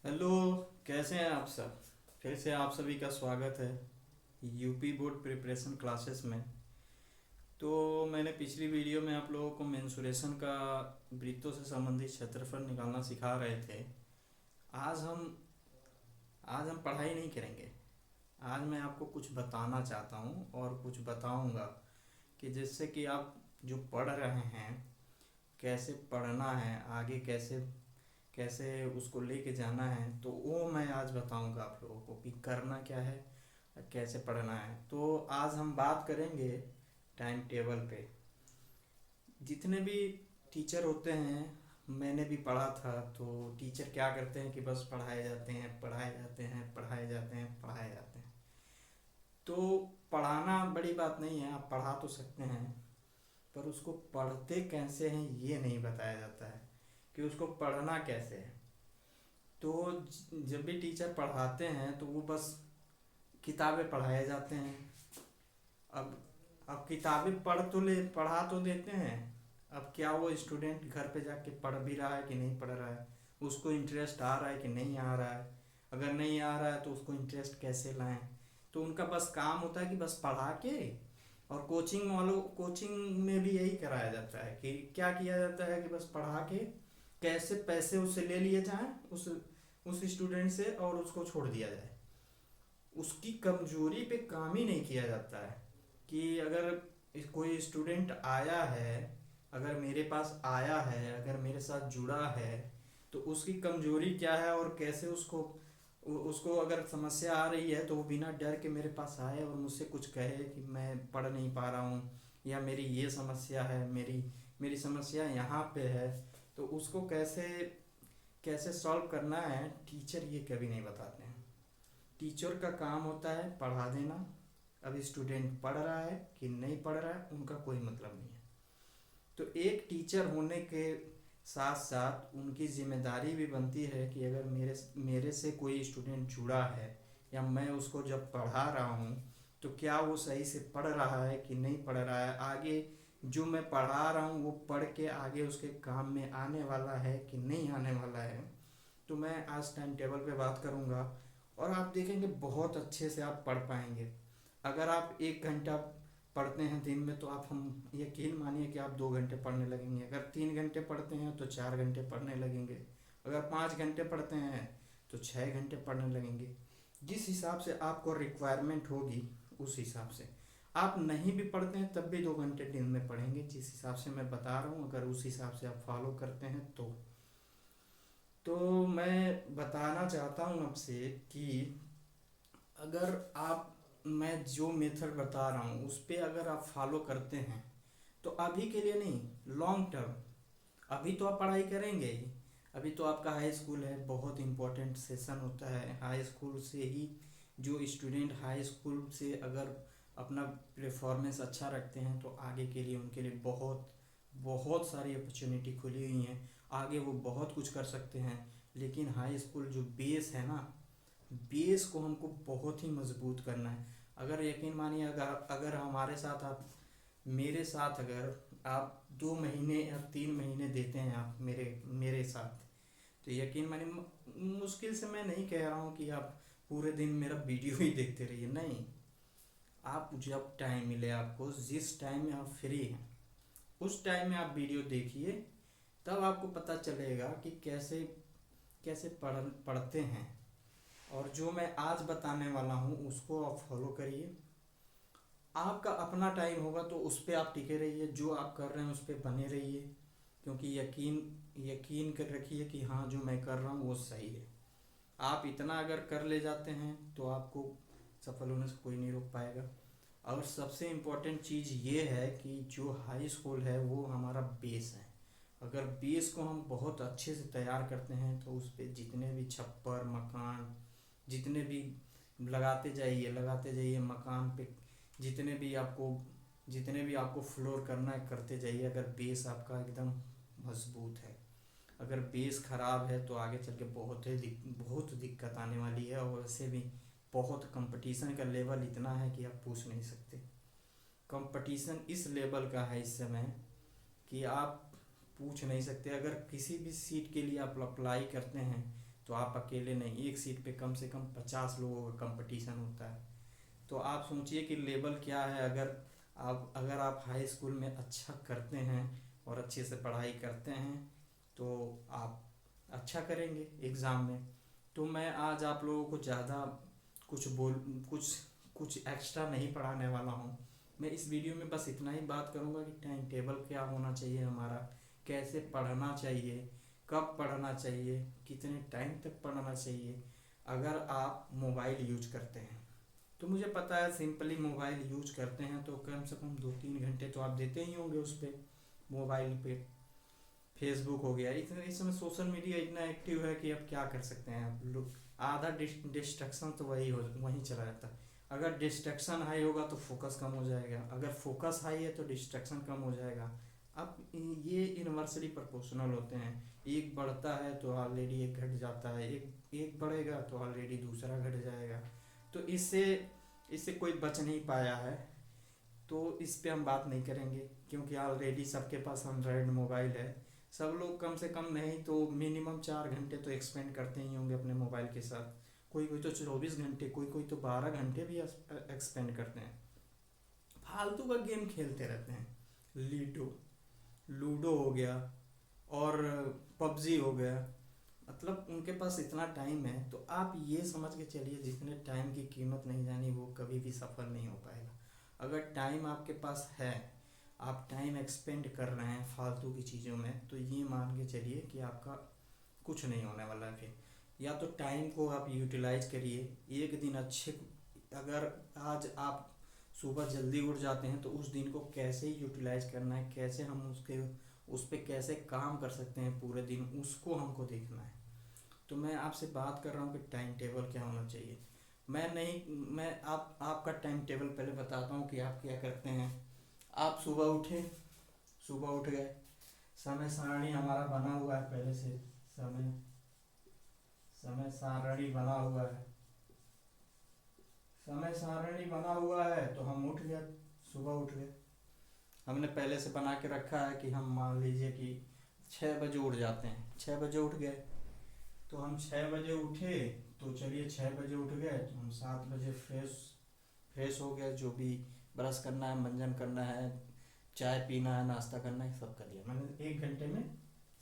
Hello. कैसे हैं आप सब? फिर से आप सभी का स्वागत है यूपी बोर्ड प्रिपरेशन क्लासेस में। तो मैंने पिछली वीडियो में आप लोगों को मेंसुरेशन का वृत्तों से संबंधित क्षेत्रफल निकालना सिखा रहे थे। आज हम आज हम पढ़ाई नहीं करेंगे। आज मैं आपको कुछ बताना चाहता हूँ और कुछ बताऊँगा कि जिससे कि आप जो पढ़ रहे हैं कैसे पढ़ना है, आगे कैसे कैसे उसको लेके जाना है, तो वो मैं आज बताऊंगा आप लोगों को कि करना क्या है और कैसे पढ़ना है। तो आज हम बात करेंगे टाइम टेबल पे। जितने भी टीचर होते हैं, मैंने भी पढ़ा था, तो टीचर क्या करते हैं कि बस पढ़ाए जाते हैं, पढ़ाए जाते हैं, पढ़ाए जाते हैं, पढ़ाए जाते हैं। तो पढ़ाना बड़ी बात नहीं है, आप पढ़ा तो सकते हैं, पर उसको पढ़ते कैसे हैं ये नहीं बताया जाता है कि उसको पढ़ना कैसे है। तो जब भी टीचर पढ़ाते हैं तो वो बस किताबें पढ़ाए जाते हैं। अब अब किताबें पढ़ा तो देते हैं। अब क्या वो स्टूडेंट घर पे जाके पढ़ भी रहा है कि नहीं पढ़ रहा है, उसको इंटरेस्ट आ रहा है कि नहीं आ रहा है। अगर नहीं आ रहा है तो उसको इंटरेस्ट कैसे लाएं। तो उनका बस काम होता है कि बस पढ़ा के, और कोचिंग में भी यही कराया जाता है कि क्या किया जाता है कि बस पढ़ा के कैसे पैसे उससे ले लिए जाएं, उस स्टूडेंट से, और उसको छोड़ दिया जाए। उसकी कमजोरी पे काम ही नहीं किया जाता है कि अगर कोई स्टूडेंट आया है, अगर मेरे पास आया है, अगर मेरे साथ जुड़ा है, तो उसकी कमजोरी क्या है और कैसे उसको उसको अगर समस्या आ रही है तो वो बिना डर के मेरे पास आए और मुझसे कुछ कहे कि मैं पढ़ नहीं पा रहा हूँ, या मेरी ये समस्या है, मेरी मेरी समस्या यहाँ पे है। तो उसको कैसे कैसे सॉल्व करना है, टीचर ये कभी नहीं बताते हैं। टीचर का काम होता है पढ़ा देना। अब स्टूडेंट पढ़ रहा है कि नहीं पढ़ रहा है उनका कोई मतलब नहीं है। तो एक टीचर होने के साथ साथ उनकी जिम्मेदारी भी बनती है कि अगर मेरे मेरे से कोई स्टूडेंट जुड़ा है, या मैं उसको जब पढ़ा रहा हूँ, तो क्या वो सही से पढ़ रहा है कि नहीं पढ़ रहा है, आगे जो मैं पढ़ा रहा हूँ वो पढ़ के आगे उसके काम में आने वाला है कि नहीं आने वाला है। तो मैं आज टाइम टेबल पे बात करूँगा, और आप देखेंगे बहुत अच्छे से आप पढ़ पाएंगे। अगर आप 1 घंटा पढ़ते हैं दिन में, तो आप हम यकीन मानिए कि आप 2 घंटे पढ़ने लगेंगे। अगर 3 घंटे पढ़ते हैं तो 4 घंटे पढ़ने लगेंगे। अगर 5 घंटे पढ़ते हैं तो 6 घंटे पढ़ने लगेंगे। जिस हिसाब से आपको रिक्वायरमेंट होगी उस हिसाब से। आप नहीं भी पढ़ते हैं तब भी 2 घंटे दिन में पढ़ेंगे, जिस हिसाब से मैं बता रहा हूँ, अगर उस हिसाब से आप फॉलो करते हैं तो मैं बताना चाहता हूँ आपसे कि अगर आप मैं जो मेथड बता रहा हूँ उस पे अगर आप फॉलो करते हैं, तो अभी के लिए नहीं, लॉन्ग टर्म। अभी तो आप पढ़ाई करेंगे ही। अभी तो आपका हाई स्कूल है, बहुत इंपॉर्टेंट सेशन होता है हाई स्कूल से ही। जो स्टूडेंट हाई स्कूल से अगर अपना परफॉर्मेंस अच्छा रखते हैं तो आगे के लिए उनके लिए बहुत बहुत सारी अपॉर्चुनिटी खुली हुई हैं। आगे वो बहुत कुछ कर सकते हैं। लेकिन हाई स्कूल जो बेस है ना, बेस को हमको बहुत ही मजबूत करना है। अगर यकीन मानिए, अगर अगर हमारे साथ आप मेरे साथ अगर आप 2 महीने या 3 महीने देते हैं आप मेरे मेरे साथ, तो यकीन मानिए, मुश्किल से मैं नहीं कह रहा हूँ कि आप पूरे दिन मेरा वीडियो ही देखते रहिए, नहीं। आप जब टाइम मिले, आपको जिस टाइम में आप फ्री हैं उस टाइम में आप वीडियो देखिए। तब आपको पता चलेगा कि कैसे कैसे पढ़ते हैं। और जो मैं आज बताने वाला हूँ उसको आप फॉलो करिए। आपका अपना टाइम होगा तो उस पर आप टिके रहिए, जो आप कर रहे हैं उस पर बने रहिए। क्योंकि यकीन यकीन कर रखिए कि हाँ, जो मैं कर रहा हूँ वो सही है। आप इतना अगर कर ले जाते हैं तो आपको सफल होने से कोई नहीं रोक पाएगा। और सबसे इम्पोर्टेंट चीज़ ये है कि जो हाई स्कूल है वो हमारा बेस है। अगर बेस को हम बहुत अच्छे से तैयार करते हैं तो उस पर जितने भी छप्पर मकान, जितने भी लगाते जाइए मकान पे, जितने भी आपको जितने भी आपको फ्लोर करना है करते जाइए, अगर बेस आपका एकदम मजबूत है। अगर बेस खराब है तो आगे चल के बहुत दिक्कत आने वाली है। और वैसे भी बहुत कंपटीशन का लेवल इतना है कि आप पूछ नहीं सकते। कंपटीशन इस लेवल का है इस समय कि आप पूछ नहीं सकते। अगर किसी भी सीट के लिए आप अप्लाई करते हैं तो आप अकेले नहीं, एक सीट पे कम से कम 50 लोगों का कंपटीशन होता है। तो आप सोचिए कि लेवल क्या है। अगर आप हाई स्कूल में अच्छा करते हैं और अच्छे से पढ़ाई करते हैं तो आप अच्छा करेंगे एग्ज़ाम में। तो मैं आज आप लोगों को ज़्यादा कुछ बोल कुछ कुछ एक्स्ट्रा नहीं पढ़ाने वाला हूँ। मैं इस वीडियो में बस इतना ही बात करूँगा कि टाइम टेबल क्या होना चाहिए हमारा, कैसे पढ़ना चाहिए, कब पढ़ना चाहिए, कितने टाइम तक पढ़ना चाहिए। अगर आप मोबाइल यूज करते हैं तो मुझे पता है सिंपली मोबाइल यूज करते हैं तो कम से कम 2-3 घंटे तो आप देते ही होंगे उस पर, मोबाइल पे। फेसबुक हो गया, इतने इस समय सोशल मीडिया इतना एक्टिव है कि अब क्या कर सकते हैं आप लोग। आधा डिस्ट्रक्शन तो वहीं चला जाता है। अगर डिस्ट्रक्शन हाई होगा तो फोकस कम हो जाएगा, अगर फोकस हाई है तो डिस्ट्रक्शन कम हो जाएगा। अब ये इन्वर्सली प्रोपोर्शनल होते हैं। एक बढ़ता है तो ऑलरेडी एक घट जाता है, एक एक बढ़ेगा तो ऑलरेडी दूसरा घट जाएगा। तो इससे इससे कोई बच नहीं पाया है। तो इस पे हम बात नहीं करेंगे क्योंकि ऑलरेडी सबके पास एंड्रॉयड मोबाइल है। सब लोग कम से कम नहीं तो मिनिमम 4 घंटे तो एक्सपेंड करते ही होंगे अपने मोबाइल के साथ। कोई कोई तो 24 घंटे, कोई कोई तो 12 घंटे भी एक्सपेंड करते हैं। फालतू का गेम खेलते रहते हैं। लीडो लूडो हो गया और पबजी हो गया। मतलब उनके पास इतना टाइम है तो आप ये समझ के चलिए जिसने टाइम की कीमत नहीं जानी वो कभी भी सफल नहीं हो पाएगा। अगर टाइम आपके पास है, आप टाइम एक्सपेंड कर रहे हैं फालतू की चीज़ों में, तो ये मान के चलिए कि आपका कुछ नहीं होने वाला है फिर। या तो टाइम को आप यूटिलाइज करिए एक दिन अच्छे। अगर आज आप सुबह जल्दी उठ जाते हैं तो उस दिन को कैसे यूटिलाइज करना है, कैसे हम उस पे कैसे काम कर सकते हैं पूरे दिन, उसको हमको देखना है। तो मैं आपसे बात कर रहा हूँ कि टाइम टेबल क्या होना चाहिए। मैं नहीं मैं आपका टाइम टेबल पहले बताता हूँ कि आप क्या करते हैं। आप सुबह उठे, सुबह उठ गए, समय सारणी हमारा बना हुआ है पहले से। समय समय सारणी बना हुआ है, समय सारणी बना हुआ है तो हम उठ गए, सुबह उठ गए। हमने पहले से बना के रखा है कि हम मान लीजिए कि 6 बजे उठ जाते हैं, 6 बजे उठ गए। तो हम 6 बजे उठे तो चलिए 6 बजे उठ गए तो हम 7 बजे फ्रेश हो गए। जो भी ब्रश करना है, मंजन करना है, चाय पीना है, नाश्ता करना है, सब कर लिया मैंने 1 घंटे में,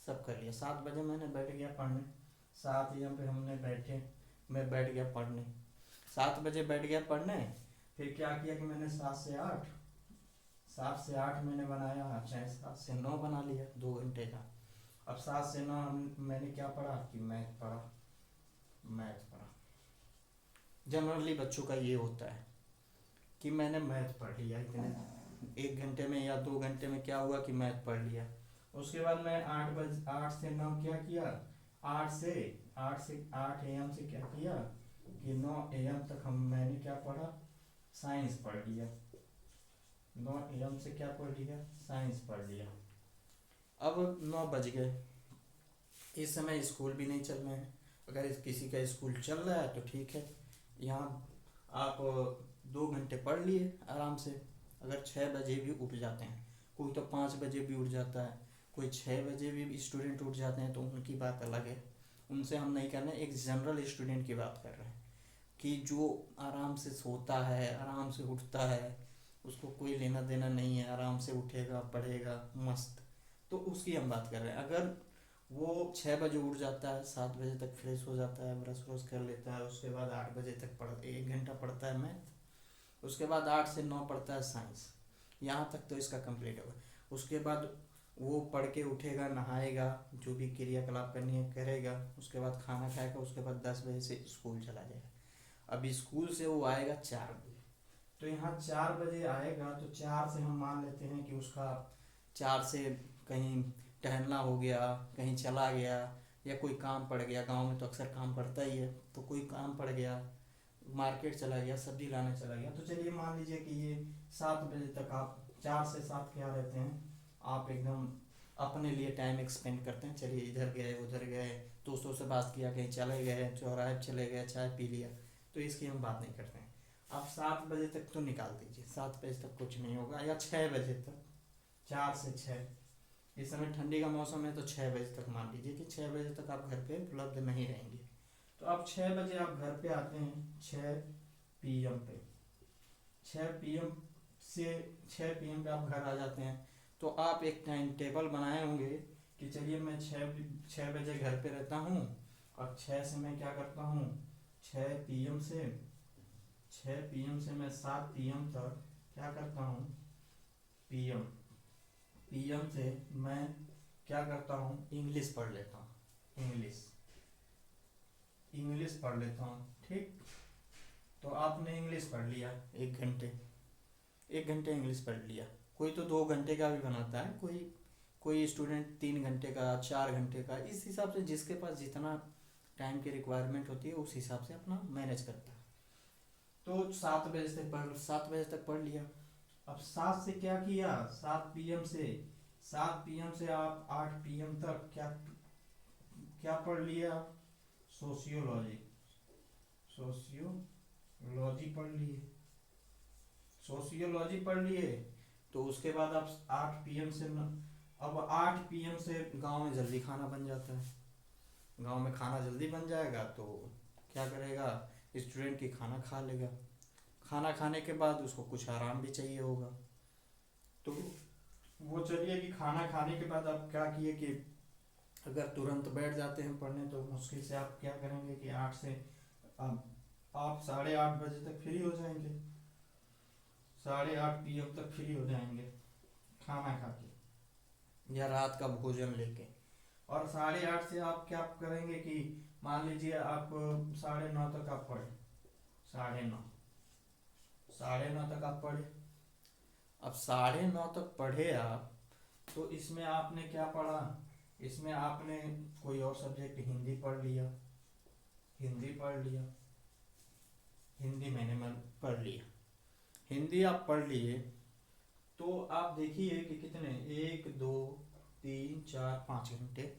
सब कर लिया। 7 बजे मैंने बैठ गया पढ़ने, 7 AM पे हमने मैं बैठ गया पढ़ने। 7 बजे बैठ गया पढ़ने। फिर क्या किया कि मैंने 7 से 8 मैंने बनाया, चाहे 7 से 9 बना लिया 2 घंटे का। अब 7 से 9 मैंने क्या पढ़ा कि मैथ पढ़ा। जनरली बच्चों का ये होता है कि मैंने मैथ पढ़ लिया इतने 1 घंटे में या 2 घंटे में। क्या हुआ कि मैथ पढ़ लिया। उसके बाद मैं 8 से 9 क्या किया, 8 AM से क्या किया कि 9 AM तक मैंने क्या पढ़ा, साइंस पढ़ लिया। 9 AM से क्या पढ़ लिया, साइंस पढ़ लिया। अब 9 बज गए, इस समय स्कूल भी नहीं चल रहे हैं। अगर किसी का स्कूल चल रहा है तो ठीक है, यहाँ आप 2 घंटे पढ़ लिए आराम से। अगर 6 बजे भी उठ जाते हैं, कोई तो 5 बजे भी उठ जाता है, कोई 6 बजे भी स्टूडेंट उठ जाते हैं तो उनकी बात अलग है। उनसे हम नहीं कर रहे हैं, एक जनरल स्टूडेंट की बात कर रहे हैं कि जो आराम से सोता है, आराम से उठता है, उसको कोई लेना देना नहीं है, आराम से उठेगा पढ़ेगा मस्त। तो उसकी हम बात कर रहे हैं। अगर वो 6 बजे उठ जाता है, 7 बजे तक फ्रेश हो जाता है, ब्रश व्रश कर लेता है, उसके बाद 8 बजे तक 1 घंटा पढ़ता है मैथ। उसके बाद 8 से 9 पढ़ता है साइंस। यहाँ तक तो इसका कंप्लीट होगा। उसके बाद वो पढ़ के उठेगा, नहाएगा, जो भी क्रियाकलाप करनी है करेगा, उसके बाद खाना खाएगा, उसके बाद 10 बजे से स्कूल चला जाएगा। अब स्कूल से वो आएगा 4 बजे। तो यहाँ 4 बजे आएगा तो 4 से हम मान लेते हैं कि उसका 4 से कहीं टहलना हो गया, कहीं चला गया, या कोई काम पड़ गया। गांव में तो अक्सर काम पड़ता ही है, तो कोई काम पड़ गया, मार्केट चला गया, सब्जी लाने चला गया। तो चलिए मान लीजिए कि ये 7 बजे तक आप 4 से 7 क्या रहते हैं, आप एकदम अपने लिए टाइम एक्सपेंड करते हैं। चलिए इधर गए उधर गए, दोस्तों से बात किया, कहीं चले गए, चौराहे पे चले गए, चाय पी लिया। तो इसकी हम बात नहीं करते हैं। आप 7 बजे तक तो निकाल दीजिए, 7 बजे तक कुछ नहीं होगा, या 6 बजे तक, 4 से 6। इस समय ठंडी का मौसम है तो 6 बजे तक मान लीजिए कि 6 बजे तक आप घर पे उपलब्ध नहीं रहेंगे। अब 6 बजे आप घर पे आते हैं, 6 PM पे, 6 PM से 6 PM पे आप घर आ जाते हैं। तो आप एक टाइम टेबल बनाए होंगे कि चलिए मैं 6 बजे घर पे रहता हूँ, और 6 से मैं क्या करता हूँ, 6 PM से 6 PM से मैं 7 PM तक क्या करता हूँ, PM PM से मैं क्या करता हूँ, इंग्लिश पढ़ लेता हूँ, इंग्लिश पढ़ लेता हूँ। ठीक, तो आपने इंग्लिश पढ़ लिया 1 घंटे इंग्लिश पढ़ लिया। कोई तो 2 घंटे का भी बनाता है, कोई कोई स्टूडेंट 3 घंटे का, 4 घंटे का, इस हिसाब से जिसके पास जितना टाइम की रिक्वायरमेंट होती है उस हिसाब से अपना मैनेज करता है। तो 7 बजे तक पढ़ लिया। अब 7 से क्या किया, 7 PM से आप 8 PM तक क्या क्या पढ़ लिया, सोशियोलॉजी सोशियोलॉजी पढ़ लिए, सोशियोलॉजी पढ़ लिए। तो उसके बाद आप 8 PM से अब 8 PM से गांव में जल्दी खाना बन जाता है, गांव में खाना जल्दी बन जाएगा तो क्या करेगा स्टूडेंट, की खाना खा लेगा। खाना खाने के बाद उसको कुछ आराम भी चाहिए होगा, तो वो चलिए कि खाना खाने के बाद आप क्या किए कि अगर तुरंत बैठ जाते हैं पढ़ने तो मुश्किल से आप क्या करेंगे कि 8 से आप 8:30 बजे तक फ्री हो जाएंगे, 8:30 PM तक फ्री हो जाएंगे खाना खा के या रात का भोजन लेके। और 8:30 से आप क्या करेंगे कि मान लीजिए आप 9:30 तक आप पढ़े, 9:30 तक आप पढ़े। अब 9:30 तक पढ़े आप, तो इसमें आपने क्या पढ़ा, इसमें आपने कोई और सब्जेक्ट हिंदी पढ़ लिया, हिंदी मैंने पढ़ लिया, हिंदी आप पढ़ लिए। तो आप देखिए कि कितने, 1 2 3 4 5 घंटे,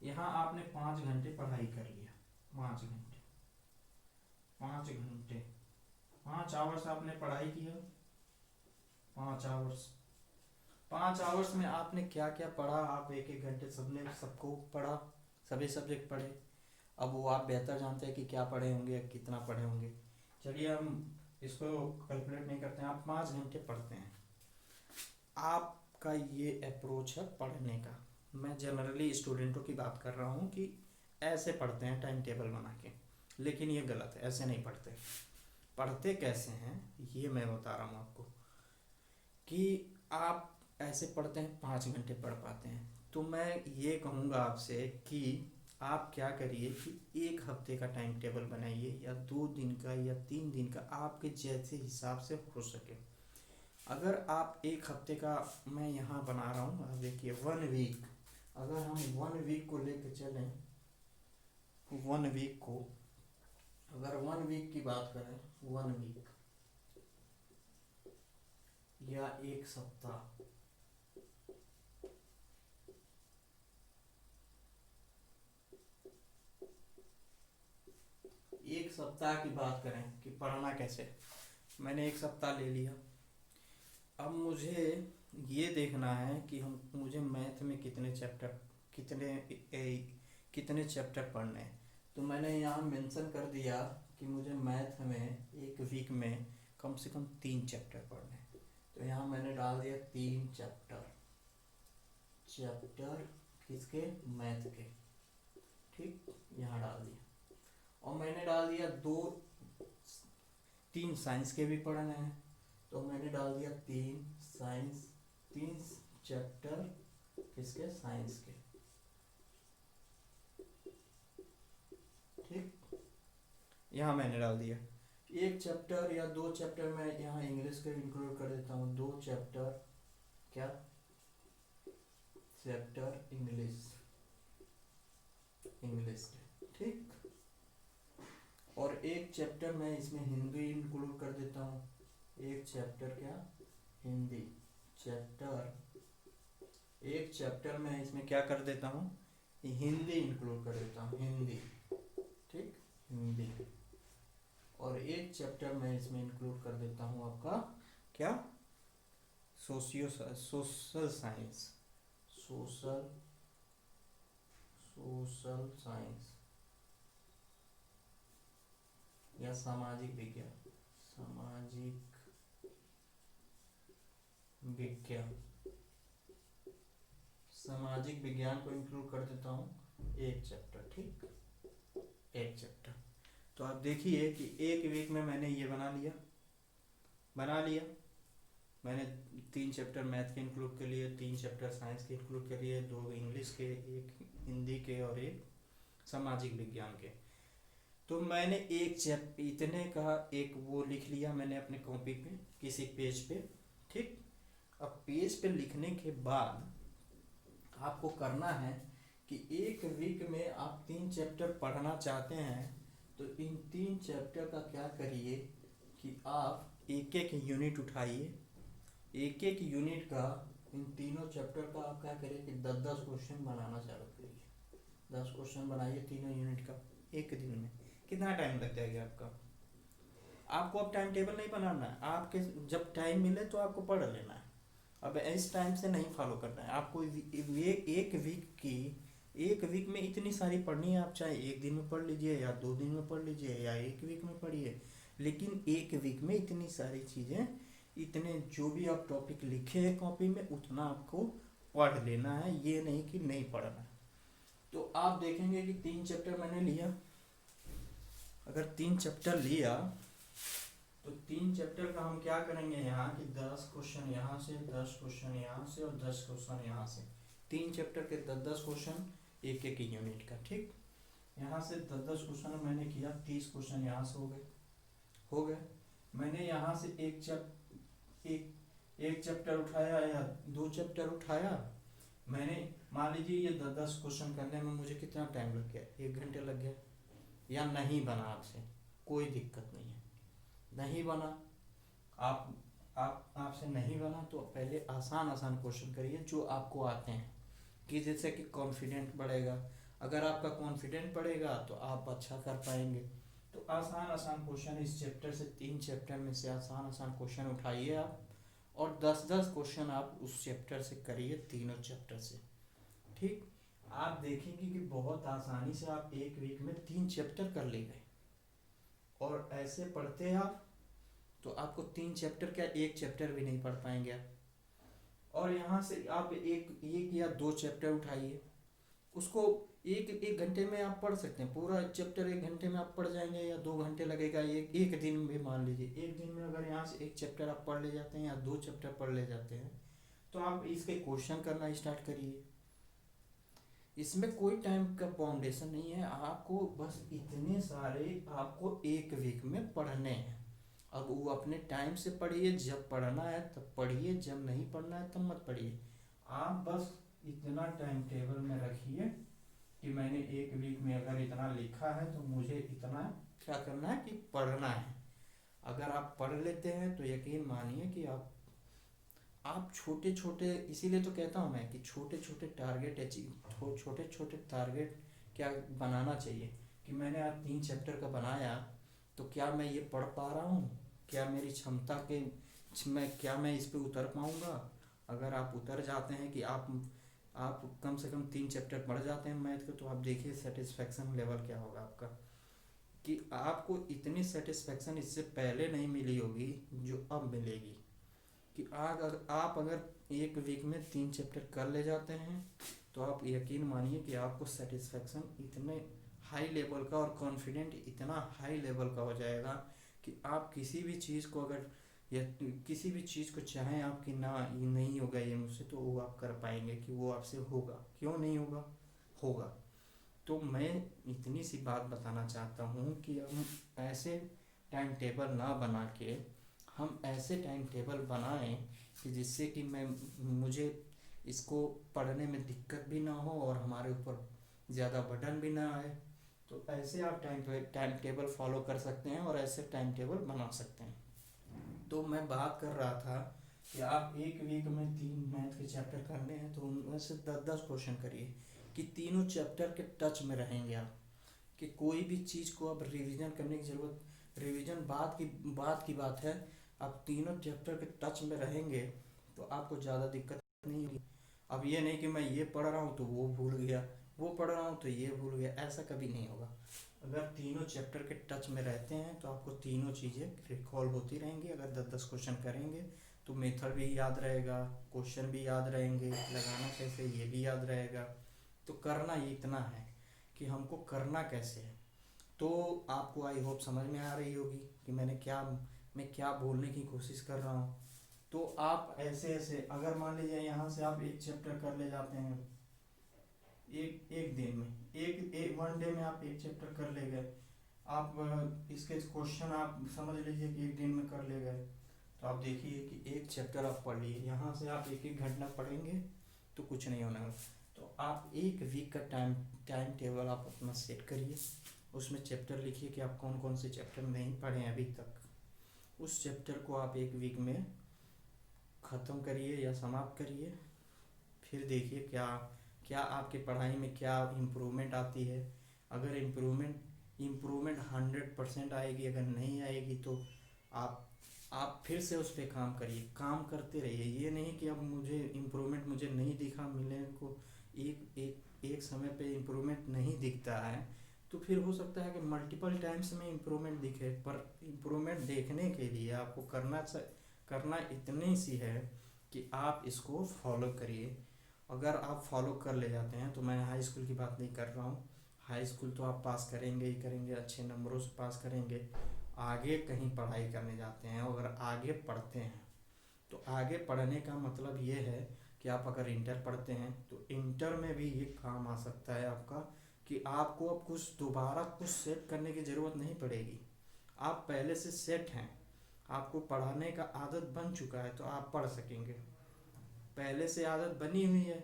यहाँ आपने 5 घंटे पढ़ाई कर लिया, 5 घंटे 5 आवर्स आपने पढ़ाई किया, 5 आवर्स। 5 आवर्स में आपने क्या क्या पढ़ा, आप 1 1 घंटे सबको पढ़ा, सभी सब्जेक्ट पढ़े। अब वो आप बेहतर जानते हैं कि क्या पढ़े होंगे, कितना पढ़े होंगे। चलिए हम इसको कैलकुलेट नहीं करते हैं, आप 5 घंटे पढ़ते हैं। आपका ये अप्रोच है पढ़ने का। मैं जनरली स्टूडेंटों की बात कर रहा हूँ कि ऐसे पढ़ते हैं टाइम टेबल बना के, लेकिन ये गलत है, ऐसे नहीं पढ़ते। पढ़ते कैसे हैं ये मैं बता रहा हूँ आपको, कि आप ऐसे पढ़ते हैं 5 घंटे पढ़ पाते हैं। तो मैं ये कहूँगा आपसे कि आप क्या करिए कि 1 हफ्ते का टाइम टेबल बनाइए, या 2 दिन का या 3 दिन का, आपके जैसे हिसाब से हो सके। अगर आप 1 हफ्ते का, मैं यहाँ बना रहा हूँ, आप देखिए 1 वीक, अगर हम 1 वीक को लेके चलें, 1 वीक को, अगर 1 वीक की बात करें, 1 वीक या 1 सप्ताह, एक सप्ताह की बात करें कि पढ़ना कैसे, मैंने 1 सप्ताह ले लिया। अब मुझे ये देखना है कि मुझे मैथ में कितने चैप्टर पढ़ने हैं। तो मैंने यहाँ मेंशन कर दिया कि मुझे मैथ में 1 वीक में कम से कम 3 चैप्टर पढ़ने हैं। तो यहाँ मैंने डाल दिया 3 चैप्टर किसके, मैथ के। ठीक, यहाँ डाल दिया। और मैंने डाल दिया 3 साइंस के भी पढ़ने हैं, तो मैंने डाल दिया 3 चैप्टर किसके, साइंस के। ठीक, यहाँ मैंने डाल दिया 1 चैप्टर या 2 चैप्टर, मैं यहाँ इंग्लिश के इंक्लूड कर देता हूँ। 2 चैप्टर क्या, चैप्टर इंग्लिश के। ठीक, और 1 चैप्टर मैं इसमें हिंदी इंक्लूड कर देता हूँ। 1 चैप्टर क्या, हिंदी चैप्टर, 1 चैप्टर मैं इसमें क्या कर देता हूँ, हिंदी इंक्लूड कर देता हूँ, हिंदी। ठीक, हिंदी। और 1 चैप्टर मैं इसमें इंक्लूड कर देता हूँ आपका क्या, सोशल साइंस, सोशल साइंस। या सामाजिक विज्ञान, सामाजिक विज्ञान, सामाजिक विज्ञान को इंक्लूड कर देता हूँ एक चैप्टर। ठीक, एक चैप्टर। तो आप देखिए कि एक वीक में मैंने ये बना लिया। मैंने 3 चैप्टर मैथ के इंक्लूड कर लिए, 3 चैप्टर साइंस के इंक्लूड कर लिए, 2 इंग्लिश के, 1 हिंदी के और 1 सामाजिक विज्ञान के। तो मैंने एक इतने का एक वो लिख लिया मैंने अपने कॉपी पे, किसी पेज पे। ठीक, अब पेज पे लिखने के बाद आपको करना है कि एक वीक में आप 3 चैप्टर पढ़ना चाहते हैं तो इन 3 चैप्टर का क्या करिए कि आप एक एक यूनिट उठाइए, एक एक यूनिट का, इन तीनों चैप्टर का आप क्या करिए कि 10-10 क्वेश्चन बनाना चालू करिए। 10 क्वेश्चन बनाइए तीनों यूनिट का एक दिन में। कितना टाइम लग जाएगा आपका? आपको अब टाइम टेबल नहीं बनाना है, आपके जब टाइम मिले तो आपको पढ़ लेना है। अब इस टाइम से नहीं फॉलो करना है आपको। एक वीक में इतनी सारी पढ़नी है, आप चाहे एक दिन में पढ़ लीजिए या 2 दिन में पढ़ लीजिए या एक वीक में पढ़िए, लेकिन एक वीक में इतनी सारी चीज़ें, इतने जो भी आप टॉपिक लिखे हैं कॉपी में उतना आपको पढ़ लेना है, ये नहीं कि नहीं पढ़ना है। तो आप देखेंगे कि 3 चैप्टर मैंने लिया। अगर 3 चैप्टर लिया तो 3 चैप्टर का हम क्या करेंगे यहाँ कि 10 क्वेश्चन यहाँ से, 10 क्वेश्चन यहाँ से और 10 क्वेश्चन यहाँ से। 3 चैप्टर के 10-10 क्वेश्चन एक एक यूनिट का। ठीक, यहाँ से 10-10 क्वेश्चन मैंने किया, 30 क्वेश्चन यहाँ से हो गए। मैंने यहाँ से एक चैप्टर उठाया या 2 चैप्टर उठाया, मैंने मान लीजिए ये 10-10 क्वेश्चन करने में मुझे कितना टाइम लग गया, 1 घंटे लग गया। या नहीं बना आपसे, कोई दिक्कत नहीं है, नहीं बना आपसे नहीं बना तो पहले आसान क्वेश्चन करिए जो आपको आते हैं, कि जैसे कि कॉन्फिडेंट बढ़ेगा। अगर आपका कॉन्फिडेंट बढ़ेगा तो आप अच्छा कर पाएंगे। तो आसान क्वेश्चन इस चैप्टर से, 3 चैप्टर में से आसान क्वेश्चन उठाइए आप, और 10-10 क्वेश्चन आप उस चैप्टर से करिए, तीनों चैप्टर से। ठीक, आप देखेंगे कि बहुत आसानी से आप एक वीक में 3 चैप्टर कर लेंगे। और ऐसे पढ़ते हैं आप तो आपको 3 चैप्टर क्या, 1 चैप्टर भी नहीं पढ़ पाएंगे आप। और यहाँ से आप एक या 2 चैप्टर उठाइए, उसको एक घंटे में आप पढ़ सकते हैं। पूरा चैप्टर 1 घंटे में आप पढ़ जाएंगे या 2 घंटे लगेगा। एक दिन में मान लीजिए, एक दिन में अगर यहाँ से 1 चैप्टर आप पढ़ ले जाते हैं या 2 चैप्टर पढ़ ले जाते हैं तो आप इसके क्वेश्चन करना स्टार्ट करिए। इसमें कोई टाइम का बाउंडेशन नहीं है, आपको बस इतने सारे आपको एक वीक में पढ़ने हैं। अब वो अपने टाइम से पढ़िए, जब पढ़ना है तब पढ़िए, जब नहीं पढ़ना है तब मत पढ़िए। आप बस इतना टाइम टेबल में रखिए कि मैंने एक वीक में अगर इतना लिखा है तो मुझे इतना क्या करना है कि पढ़ना है। अगर आप पढ़ लेते हैं तो यकीन मानिए कि आप छोटे छोटे, इसीलिए तो कहता हूँ मैं कि छोटे छोटे टारगेट अचीव, छोटे छोटे टारगेट क्या बनाना चाहिए कि मैंने आज 3 चैप्टर का बनाया तो क्या मैं ये पढ़ पा रहा हूँ, क्या मेरी क्षमता के क्या मैं इस पे उतर पाऊँगा। अगर आप उतर जाते हैं कि आप कम से कम 3 चैप्टर पढ़ जाते हैं मैथ के, तो आप देखिए सेटिस्फेक्शन लेवल क्या होगा आपका, कि आपको इतनी सेटिस्फेक्शन इससे पहले नहीं मिली होगी जो अब मिलेगी। कि अगर एक वीक में 3 चैप्टर कर ले जाते हैं तो आप यकीन मानिए कि आपको सेटिस्फेक्शन इतने हाई लेवल का और कॉन्फिडेंट इतना हाई लेवल का हो जाएगा कि आप किसी भी चीज़ को अगर या किसी भी चीज़ को चाहें आपकी ना ये नहीं होगा ये मुझसे, तो वो आप कर पाएंगे कि वो आपसे होगा। क्यों नहीं होगा, होगा। तो मैं इतनी सी बात बताना चाहता हूँ कि हम ऐसे टाइम टेबल ना बना के हम ऐसे टाइम टेबल बनाएं कि जिससे कि मुझे इसको पढ़ने में दिक्कत भी ना हो और हमारे ऊपर ज़्यादा बर्डन भी ना आए। तो ऐसे आप टाइम टेबल फॉलो कर सकते हैं और ऐसे टाइम टेबल बना सकते हैं। तो मैं बात कर रहा था कि आप एक वीक में 3 मैथ के चैप्टर करने हैं तो उनमें से 10-10 क्वेश्चन करिए कि तीनों चैप्टर के टच में रहेंगे आप, कि कोई भी चीज़ को अब रिवीजन करने की ज़रूरत, रिवीजन बात की बात है। आप तीनों चैप्टर के टच में रहेंगे तो आपको ज़्यादा दिक्कत नहीं होगी। अब ये नहीं कि मैं ये पढ़ रहा हूँ तो वो भूल गया, वो पढ़ रहा हूँ तो ये भूल गया, ऐसा कभी नहीं होगा। अगर तीनों चैप्टर के टच में रहते हैं तो आपको तीनों चीज़ें रिकॉल होती रहेंगी। अगर 10-10 क्वेश्चन करेंगे तो मेथड भी याद रहेगा, क्वेश्चन भी याद रहेंगे, लगाना कैसे ये भी याद रहेगा। तो करना ये इतना है कि हमको करना कैसे है। तो आपको आई होप समझ में आ रही होगी कि मैं क्या बोलने की कोशिश कर रहा हूँ। तो आप ऐसे ऐसे अगर मान लीजिए यहाँ से आप एक चैप्टर कर ले जाते हैं एक एक दिन में, एक 1 डे में आप एक चैप्टर कर ले गए, आप इसके क्वेश्चन आप समझ लीजिए कि एक दिन में कर ले गए, तो आप देखिए कि एक चैप्टर आप पढ़ लिए। यहाँ से आप एक एक घंटा पढ़ेंगे तो कुछ नहीं होने वाला। तो आप एक वीक का टाइम टेबल आप अपना सेट करिए, उसमें चैप्टर लिखिए कि आप कौन कौन से चैप्टर नहीं पढ़े हैं अभी तक। उस चैप्टर को आप एक वीक में ख़त्म करिए या समाप्त करिए। फिर देखिए क्या क्या आपकी पढ़ाई में क्या इम्प्रूवमेंट आती है। अगर इम्प्रूवमेंट 100% आएगी, अगर नहीं आएगी तो आप फिर से उस पर काम करिए, काम करते रहिए। ये नहीं कि अब मुझे इम्प्रूवमेंट मुझे नहीं दिखा, मिलने को एक समय पे इम्प्रूवमेंट नहीं दिखता है तो फिर हो सकता है कि मल्टीपल टाइम्स में इम्प्रूवमेंट दिखे। पर इम्प्रूवमेंट देखने के लिए आपको करना इतनी सी है कि आप इसको फॉलो करिए। अगर आप फॉलो कर ले जाते हैं, तो मैं हाई स्कूल की बात नहीं कर रहा हूँ, हाई स्कूल तो आप पास करेंगे ही करेंगे, अच्छे नंबरों से पास करेंगे। आगे कहीं पढ़ाई करने जाते हैं, अगर आगे पढ़ते हैं तो आगे पढ़ने का मतलब ये है कि आप अगर इंटर पढ़ते हैं तो इंटर में भी ये काम आ सकता है आपका कि आपको अब कुछ दोबारा कुछ सेट करने की ज़रूरत नहीं पड़ेगी। आप पहले से सेट हैं, आपको पढ़ाने का आदत बन चुका है तो आप पढ़ सकेंगे। पहले से आदत बनी हुई है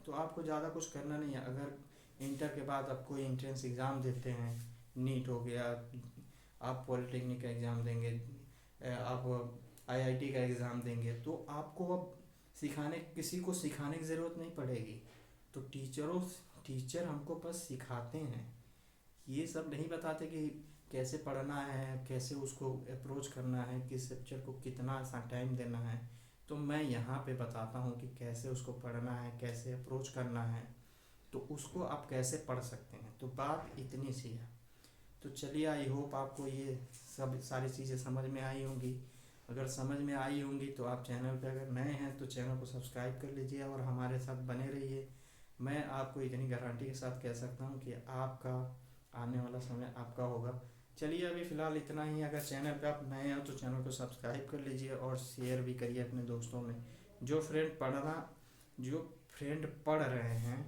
तो आपको ज़्यादा कुछ करना नहीं है। अगर इंटर के बाद आप कोई एंट्रेंस एग्ज़ाम देते हैं, नीट हो गया, आप पॉलिटेक्निक का एग्ज़ाम देंगे, आप आईआईटी का एग्ज़ाम देंगे, तो आपको अब किसी को सिखाने की ज़रूरत नहीं पड़ेगी। तो टीचर हमको बस सिखाते हैं, ये सब नहीं बताते कि कैसे पढ़ना है, कैसे उसको अप्रोच करना है, किस सब्जेक्ट को कितना सा टाइम देना है। तो मैं यहाँ पे बताता हूँ कि कैसे उसको पढ़ना है, कैसे अप्रोच करना है, तो उसको आप कैसे पढ़ सकते हैं। तो बात इतनी सी है। तो चलिए, आई होप आपको ये सब सारी चीज़ें समझ में आई होंगी। अगर समझ में आई होंगी तो आप चैनल पे अगर नए हैं तो चैनल को सब्सक्राइब कर लीजिए और हमारे साथ बने रहिए। मैं आपको इतनी गारंटी के साथ कह सकता हूँ कि आपका आने वाला समय आपका होगा। चलिए, अभी फ़िलहाल इतना ही। अगर चैनल पे आप नए हैं तो चैनल को सब्सक्राइब कर लीजिए और शेयर भी करिए अपने दोस्तों में। जो फ्रेंड पढ़ रहे हैं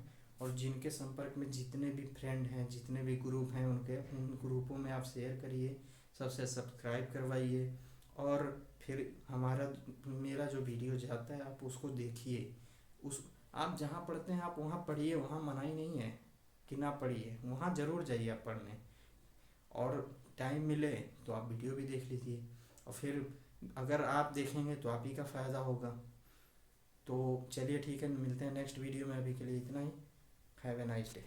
और जिनके संपर्क में जितने भी फ्रेंड हैं, जितने भी ग्रुप हैं, उन ग्रुपों में आप शेयर करिए, सबसे सब्सक्राइब करवाइए। और फिर मेरा जो वीडियो जाता है आप उसको देखिए। आप जहाँ पढ़ते हैं आप वहाँ पढ़िए, वहाँ मनाही नहीं है कि ना पढ़िए, वहाँ ज़रूर जाइए आप पढ़ने। और टाइम मिले तो आप वीडियो भी देख लीजिए, और फिर अगर आप देखेंगे तो आप ही का फ़ायदा होगा। तो चलिए ठीक है, मिलते हैं नेक्स्ट वीडियो में। अभी के लिए इतना ही। Have a nice day.